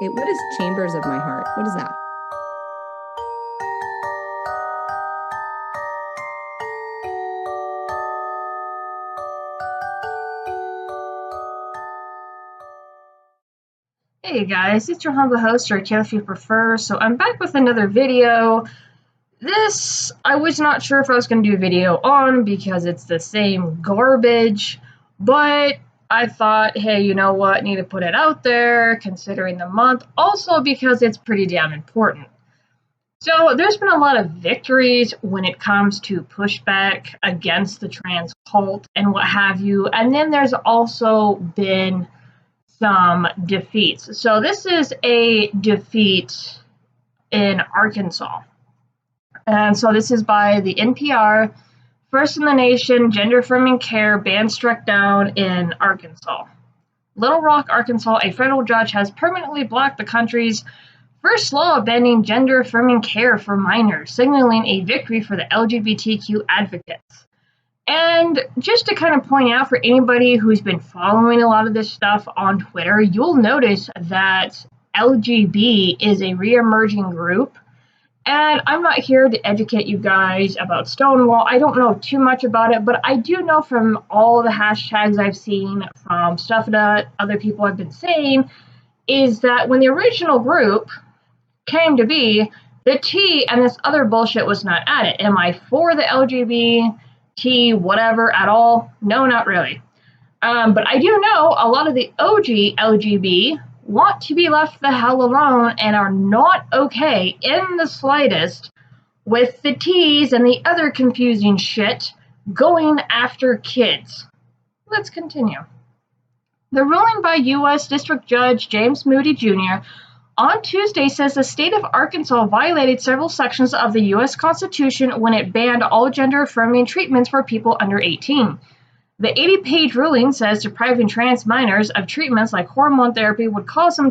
Hey, what is chambers of my heart? What is that? Hey guys, it's your humble host, or Kale if you prefer. So I'm back with another video. This, I was not sure if I was going to do a video on because it's the same garbage, but I thought, hey, you know what, need to put it out there considering the month, also because it's pretty damn important. So there's been a lot of victories when it comes to pushback against the trans cult and what have you, and then there's also been some defeats. So this is a defeat in Arkansas. And so this is by the NPR. First in the nation, gender-affirming care ban struck down in Arkansas. Little Rock, Arkansas, a federal judge has permanently blocked the country's first law banning gender-affirming care for minors, signaling a victory for the LGBTQ advocates. And just to kind of point out for anybody who's been following a lot of this stuff on Twitter, you'll notice that LGB is a re-emerging group. And I'm not here to educate you guys about Stonewall. I don't know too much about it, but I do know from all the hashtags I've seen, from stuff that other people have been saying, is that when the original group came to be, the T and this other bullshit was not at it. Am I for the LGBT whatever at all? No, not really. But I do know a lot of the OG LGB want to be left the hell alone and are not okay in the slightest with the T's and the other confusing shit going after kids. Let's continue. The ruling by U.S. District Judge James Moody Jr. on Tuesday says the state of Arkansas violated several sections of the U.S. Constitution when it banned all gender-affirming treatments for people under 18. The 80-page ruling says depriving trans minors of treatments like hormone therapy would cause them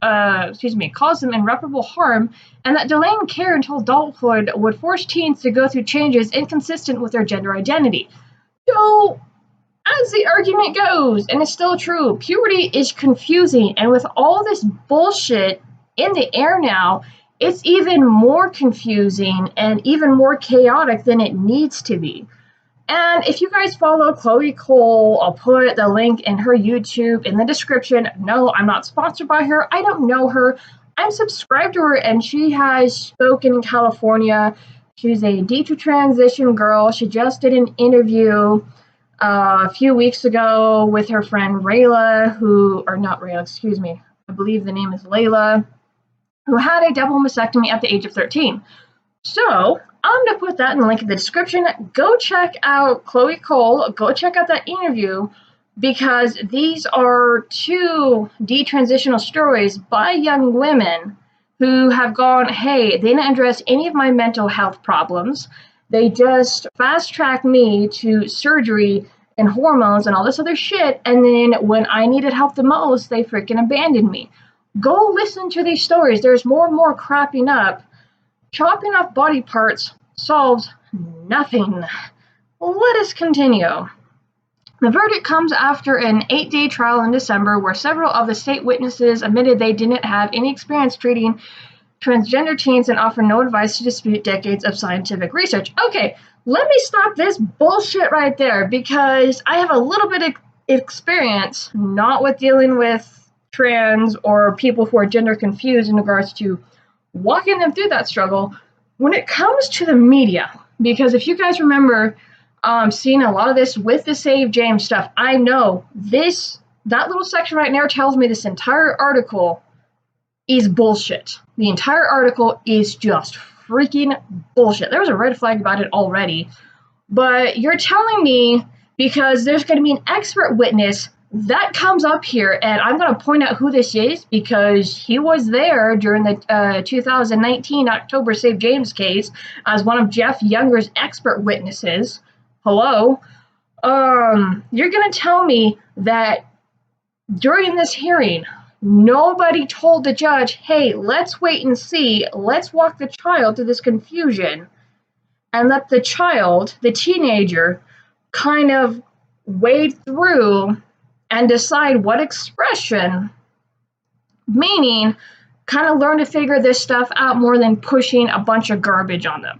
irreparable harm, and that delaying care until adulthood would force teens to go through changes inconsistent with their gender identity. So, as the argument goes, and it's still true, puberty is confusing, and with all this bullshit in the air now, it's even more confusing and even more chaotic than it needs to be. And if you guys follow Chole Cole, I'll put the link in her YouTube in the description. No, I'm not sponsored by her. I don't know her. I'm subscribed to her, and she has spoken in California. She's a detransition girl. She just did an interview a few weeks ago with her friend Rayla, I believe the name is Layla, who had a double mastectomy at the age of 13. So, I'm going to put that in the link in the description. Go check out Chole Cole. Go check out that interview, because these are two detransitional stories by young women who have gone, hey, they didn't address any of my mental health problems. They just fast-tracked me to surgery and hormones and all this other shit, and then when I needed help the most, they freaking abandoned me. Go listen to these stories. There's more and more cropping up. Chopping off body parts solves nothing. Let us continue. The verdict comes after an 8-day trial in December where several of the state witnesses admitted they didn't have any experience treating transgender teens and offer no advice to dispute decades of scientific research. Okay, let me stop this bullshit right there, because I have a little bit of experience, not with dealing with trans or people who are gender confused in regards to walking them through that struggle when it comes to the media. Because if you guys remember seeing a lot of this with the Save James stuff, I know that little section right there tells me this entire article is bullshit. The entire article is just freaking bullshit. There was a red flag about it already. But you're telling me, because there's going to be an expert witness that comes up here, and I'm going to point out who this is because he was there during the 2019 October Save James case as one of Jeff Younger's expert witnesses. Hello? You're going to tell me that during this hearing, nobody told the judge, hey, let's wait and see, let's walk the child through this confusion, and let the child, the teenager, kind of wade through and decide what expression Meaning, kind of learn to figure this stuff out more than pushing a bunch of garbage on them.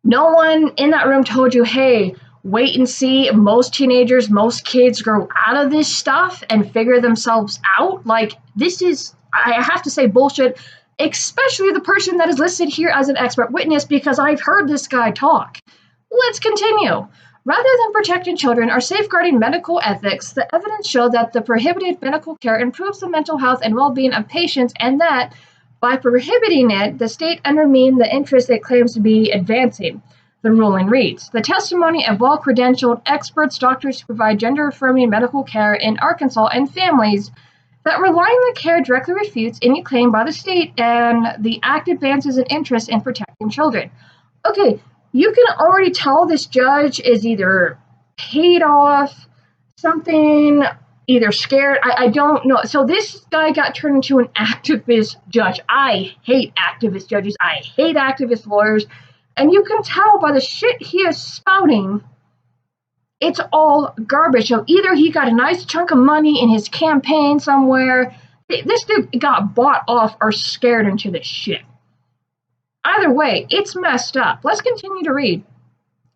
No one in that room told you, hey, wait and see. Most teenagers, most kids grow out of this stuff and figure themselves out. Like, this is, I have to say, bullshit, especially the person that is listed here as an expert witness, because I've heard this guy talk. Let's continue. Rather than protecting children or safeguarding medical ethics, the evidence showed that the prohibited medical care improves the mental health and well-being of patients, and that by prohibiting it, the state undermined the interests it claims to be advancing. The ruling reads, the testimony of well-credentialed experts, doctors who provide gender-affirming medical care in Arkansas, and families that rely on the care directly refutes any claim by the state and the act advances an interest in protecting children. Okay, you can already tell this judge is either paid off, something, either scared. I don't know. So this guy got turned into an activist judge. I hate activist judges. I hate activist lawyers. And you can tell by the shit he is spouting, it's all garbage. So either he got a nice chunk of money in his campaign somewhere. This dude got bought off or scared into this shit. Either way, it's messed up. Let's continue to read.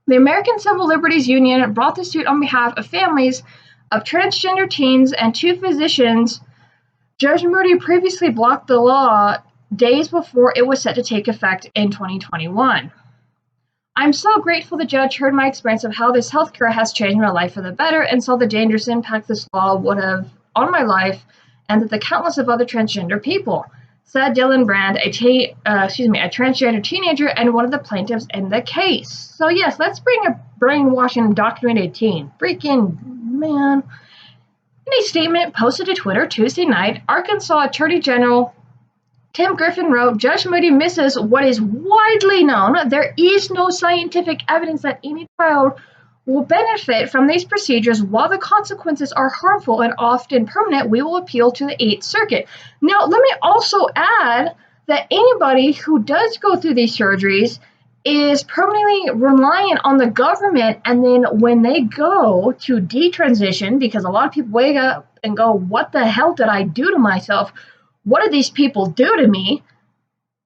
The American Civil Liberties Union brought the suit on behalf of families of transgender teens and two physicians. Judge Moody previously blocked the law days before it was set to take effect in 2021. I'm so grateful the judge heard my experience of how this healthcare has changed my life for the better and saw the dangerous impact this law would have on my life and that the countless of other transgender people, said Dylan Brand, a transgender teenager and one of the plaintiffs in the case. So yes, let's bring a brainwashing indoctrinated teen. Freaking man. In a statement posted to Twitter Tuesday night, Arkansas Attorney General Tim Griffin wrote, Judge Moody misses what is widely known. There is no scientific evidence that any child will benefit from these procedures. While the consequences are harmful and often permanent, we will appeal to the Eighth Circuit. Now, let me also add that anybody who does go through these surgeries is permanently relying on the government, and then when they go to detransition, because a lot of people wake up and go, what the hell did I do to myself? What did these people do to me?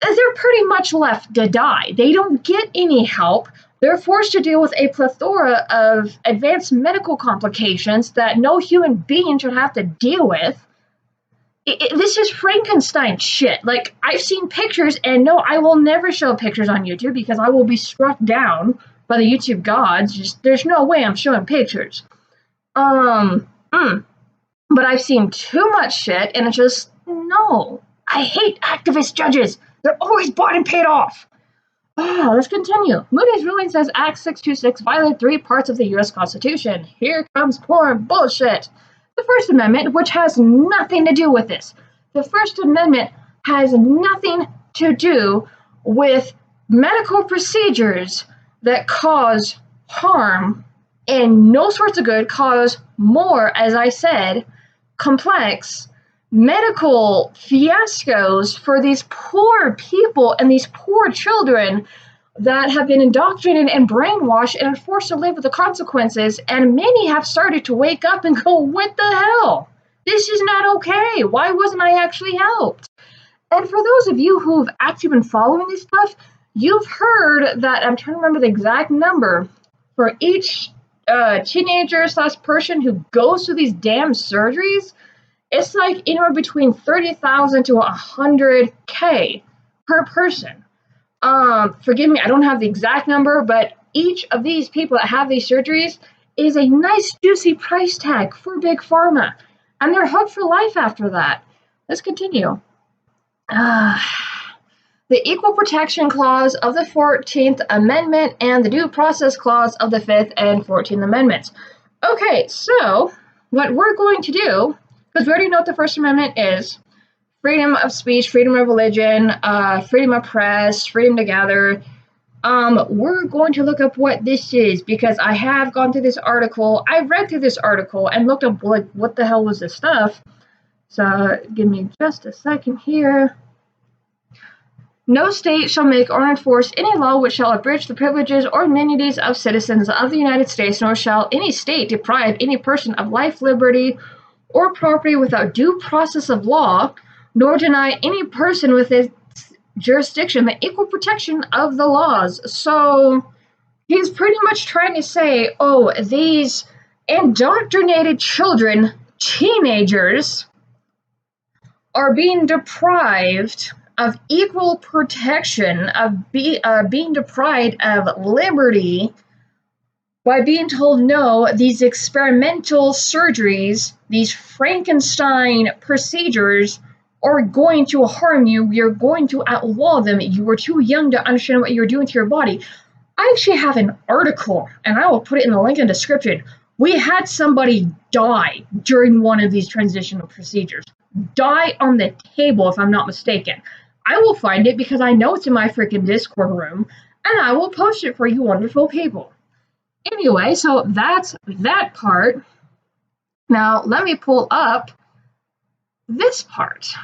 They're pretty much left to die. They don't get any help. They're forced to deal with a plethora of advanced medical complications that no human being should have to deal with. This is Frankenstein shit. Like, I've seen pictures, and no, I will never show pictures on YouTube because I will be struck down by the YouTube gods. Just, there's no way I'm showing pictures. But I've seen too much shit, and it's just, no. I hate activist judges. They're always bought and paid off. Let's continue. Moody's ruling says Act 626 violated 3 parts of the U.S. Constitution. Here comes more bullshit. The First Amendment, which has nothing to do with this. The First Amendment has nothing to do with medical procedures that cause harm and no sorts of good, cause more, as I said, complex medical fiascos for these poor people and these poor children that have been indoctrinated and brainwashed and are forced to live with the consequences. And many have started to wake up and go, what the hell? This is not okay. Why wasn't I actually helped? And for those of you who've actually been following this stuff, you've heard that, I'm trying to remember the exact number, for each teenager / person who goes through these damn surgeries, it's like anywhere between 30,000 to 100K per person. Forgive me, I don't have the exact number, but each of these people that have these surgeries is a nice juicy price tag for Big Pharma. And they're hooked for life after that. Let's continue. The Equal Protection Clause of the 14th Amendment and the Due Process Clause of the 5th and 14th Amendments. Okay, so what we're going to do, because we already know what the First Amendment is, freedom of speech, freedom of religion, freedom of press, freedom to gather. We're going to look up what this is, because I have gone through this article. I read through this article and looked up, like, what the hell was this stuff. So give me just a second here. No state shall make or enforce any law which shall abridge the privileges or immunities of citizens of the United States, nor shall any state deprive any person of life, liberty, or property without due process of law, nor deny any person with its jurisdiction the equal protection of the laws. So he's pretty much trying to say, oh, these indoctrinated children, teenagers, are being deprived of equal protection, of being deprived of liberty by being told, no, these experimental surgeries, these Frankenstein procedures are going to harm you. You're going to outlaw them. You are too young to understand what you're doing to your body. I actually have an article, and I will put it in the link in the description. We had somebody die during one of these transitional procedures. Die on the table, if I'm not mistaken. I will find it because I know it's in my freaking Discord room, and I will post it for you wonderful people. Anyway, so that's that part. Now, let me pull up this part.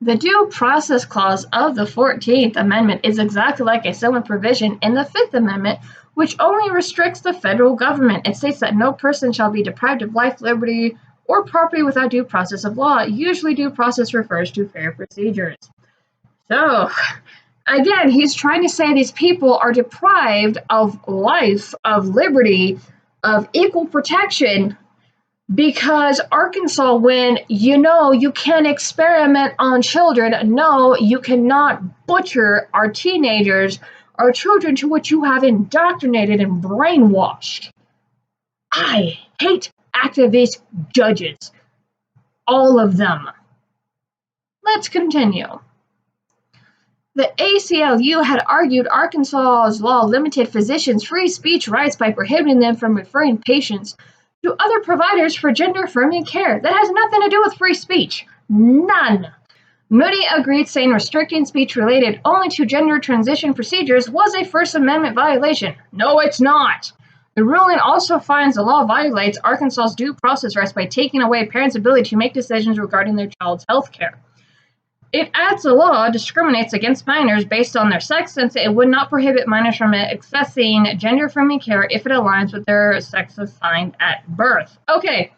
The Due Process Clause of the 14th Amendment is exactly like a similar provision in the 5th Amendment, which only restricts the federal government. It states that no person shall be deprived of life, liberty, or property without due process of law. Usually due process refers to fair procedures. So, again, he's trying to say these people are deprived of life, of liberty, of equal protection, because Arkansas, when you can't experiment on children, no, you cannot butcher our teenagers, our children to which you have indoctrinated and brainwashed. I hate activist judges. All of them. Let's continue. The ACLU had argued Arkansas's law limited physicians' free speech rights by prohibiting them from referring patients to other providers for gender-affirming care. That has nothing to do with free speech. None. Moody agreed, saying restricting speech related only to gender transition procedures was a First Amendment violation. No, it's not. The ruling also finds the law violates Arkansas's due process rights by taking away parents' ability to make decisions regarding their child's health care. It adds the law discriminates against minors based on their sex, since it would not prohibit minors from accessing gender-affirming care if it aligns with their sex assigned at birth. Okay,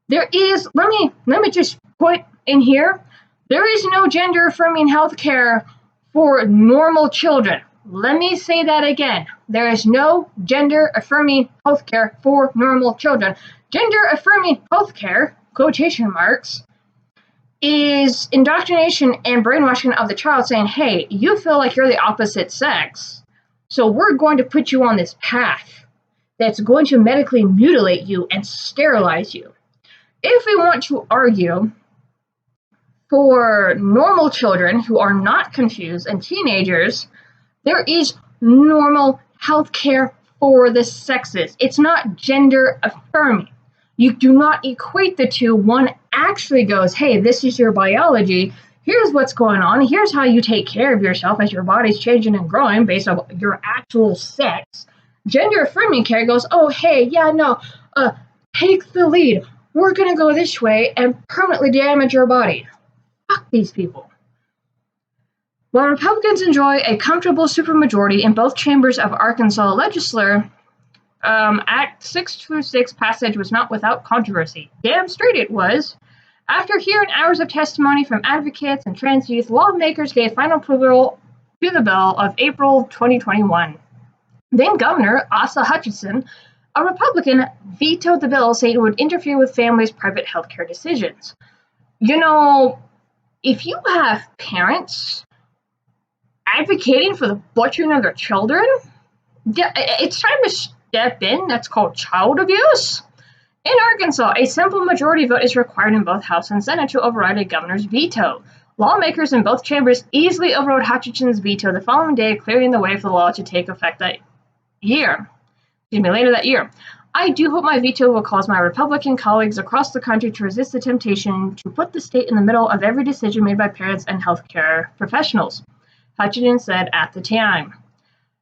let me just put in here, there is no gender-affirming health care for normal children. Let me say that again. There is no gender-affirming health care for normal children. Gender-affirming health care, quotation marks, is indoctrination and brainwashing of the child, saying, hey, you feel like you're the opposite sex, so we're going to put you on this path that's going to medically mutilate you and sterilize you. If we want to argue for normal children who are not confused and teenagers, there is normal health care for the sexes. It's not gender affirming. You do not equate the two. One actually goes, hey, this is your biology. Here's what's going on. Here's how you take care of yourself as your body's changing and growing based on your actual sex. Gender affirming care goes, oh, hey, yeah, no, take the lead. We're going to go this way and permanently damage your body. Fuck these people. While Republicans enjoy a comfortable supermajority in both chambers of Arkansas legislature, Act 626 passage was not without controversy. Damn straight it was. After hearing hours of testimony from advocates and trans youth, lawmakers gave final approval to the bill of April 2021. Then Governor Asa Hutchinson, a Republican, vetoed the bill, saying it would interfere with families' private health care decisions. If you have parents advocating for the butchering of their children, it's time to step in. That's called child abuse. In Arkansas, a simple majority vote is required in both House and Senate to override a governor's veto. Lawmakers in both chambers easily overrode Hutchinson's veto the following day, clearing the way for the law to take effect later that year. I do hope my veto will cause my Republican colleagues across the country to resist the temptation to put the state in the middle of every decision made by parents and healthcare professionals, Hutchinson said at the time.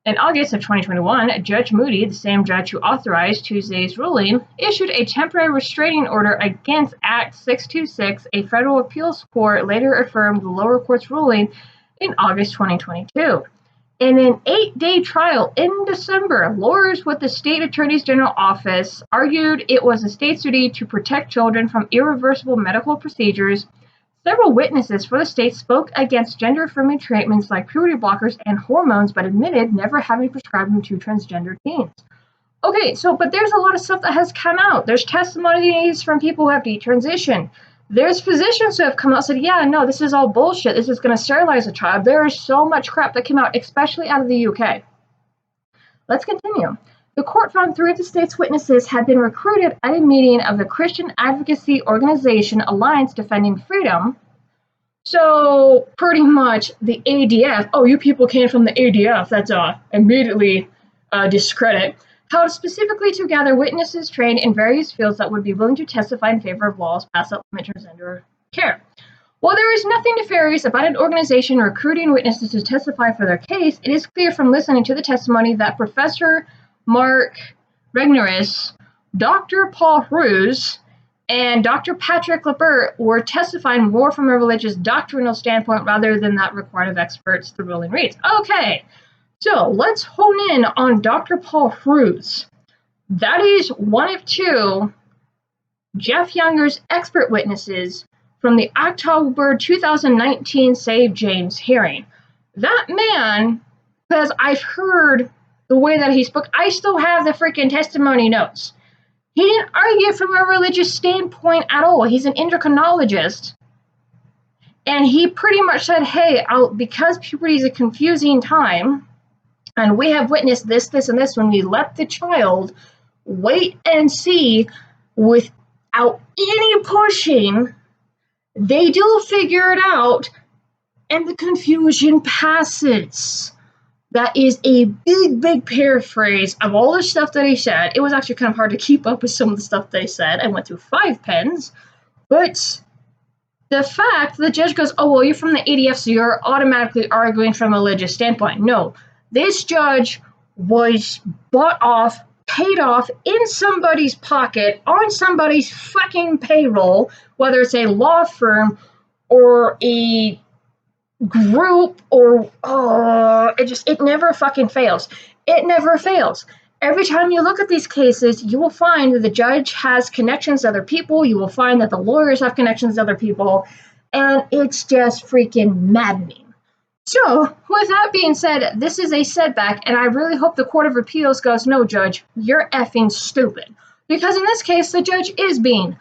In August of 2021, Judge Moody, the same judge who authorized Tuesday's ruling, issued a temporary restraining order against Act 626. A federal appeals court later affirmed the lower court's ruling in August 2022. In an 8-day trial in December, lawyers with the State Attorney's General Office argued it was the state's duty to protect children from irreversible medical procedures. Several witnesses for the state spoke against gender-affirming treatments like puberty blockers and hormones, but admitted never having prescribed them to transgender teens. Okay, but there's a lot of stuff that has come out. There's testimonies from people who have detransitioned. There's physicians who have come out and said, yeah, no, this is all bullshit. This is going to sterilize a child. There is so much crap that came out, especially out of the UK. Let's continue. The court found 3 of the state's witnesses had been recruited at a meeting of the Christian advocacy organization Alliance Defending Freedom. So pretty much the ADF, oh, you people came from the ADF, that's immediately discredit, held specifically to gather witnesses trained in various fields that would be willing to testify in favor of laws passed that limit transgender care. While there is nothing nefarious about an organization recruiting witnesses to testify for their case, it is clear from listening to the testimony that Professor Mark Regnerus, Dr. Paul Ruse, and Dr. Patrick Labert were testifying more from a religious doctrinal standpoint rather than that required of experts, the ruling reads. Okay, so let's hone in on Dr. Paul Ruse. That is one of 2 Jeff Younger's expert witnesses from the October 2019 Save James hearing. That man, because I've heard the way that he spoke, I still have the freaking testimony notes. He didn't argue from a religious standpoint at all. He's an endocrinologist. And he pretty much said, hey, because puberty is a confusing time, and we have witnessed this, and this, when we let the child wait and see without any pushing, they do figure it out, and the confusion passes. That is a big paraphrase of all the stuff that he said. It was actually kind of hard to keep up with some of the stuff that he said. I went through 5 pens. But the fact the judge goes, oh, well, you're from the ADF, so you're automatically arguing from a religious standpoint. No, this judge was bought off, paid off in somebody's pocket, on somebody's fucking payroll, whether it's a law firm or a group or it never fucking fails. It never fails. Every time you look at these cases, you will find that the judge has connections to other people. You will find that the lawyers have connections to other people, and it's just freaking maddening. So, with that being said, this is a setback, and I really hope the Court of Appeals goes, no, Judge, you're effing stupid. Because in this case, the judge is being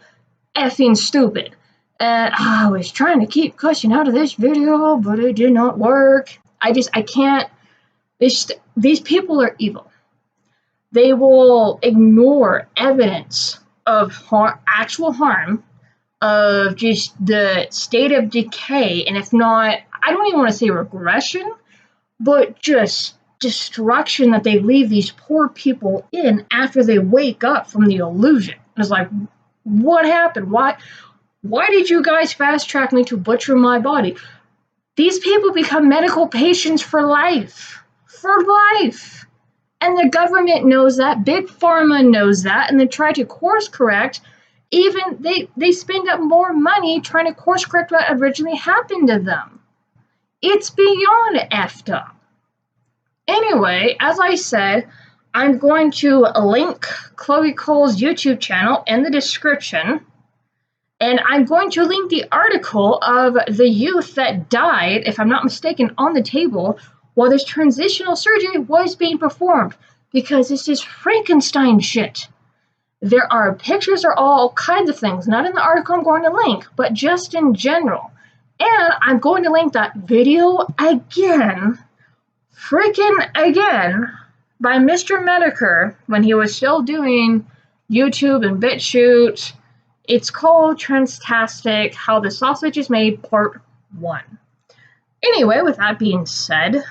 effing stupid. And I was trying to keep cussing out of this video, but it did not work. I can't. These people are evil. They will ignore evidence of actual harm, of just the state of decay, and if not, I don't even want to say regression, but just destruction that they leave these poor people in after they wake up from the illusion. It's like, what happened? Why did you guys fast track me to butcher my body? These people become medical patients for life. For life. And the government knows that. Big Pharma knows that. And they try to course correct. Even they spend up more money trying to course correct what originally happened to them. It's beyond effed up. Anyway, as I said, I'm going to link Chole Cole's YouTube channel in the description. And I'm going to link the article of the youth that died, if I'm not mistaken, on the table while this transitional surgery was being performed. Because this is Frankenstein shit. There are pictures or all kinds of things, not in the article I'm going to link, but just in general. And I'm going to link that video again, freaking again, by Mr. Metokur when he was still doing YouTube and BitChute. It's called TRANSTASTIC, How the Sausage is Made, Part 1. Anyway, with that being said,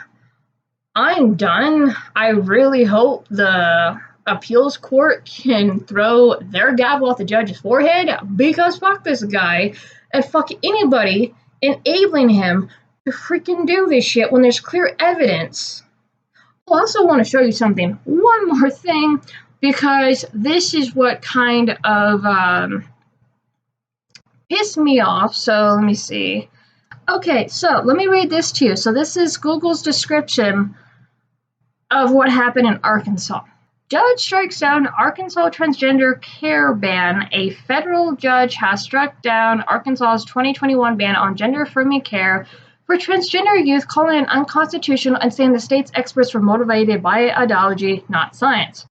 I'm done. I really hope the appeals court can throw their gavel at the judge's forehead, because fuck this guy, and fuck anybody enabling him to freaking do this shit when there's clear evidence. I also want to show you something. One more thing, because this is what kind of pissed me off. So let me see. Okay, so let me read this to you. So this is Google's description of what happened in Arkansas. Judge strikes down Arkansas transgender care ban. A federal judge has struck down Arkansas's 2021 ban on gender-affirming care for transgender youth, calling it unconstitutional and saying the state's experts were motivated by ideology, not science.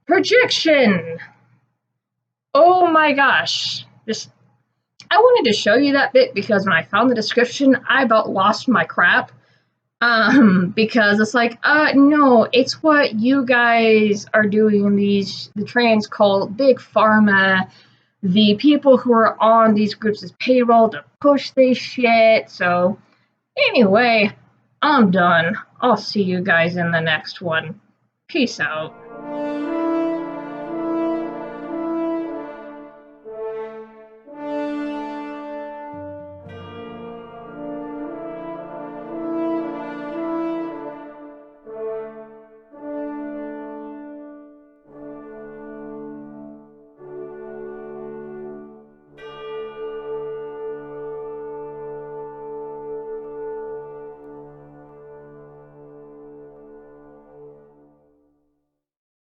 Projection. Oh my gosh. I wanted to show you that bit because when I found the description, I about lost my crap. Because it's like, no, it's what you guys are doing, the trans cult, big pharma, the people who are on these groups' payroll to push this shit. So, anyway, I'm done. I'll see you guys in the next one. Peace out.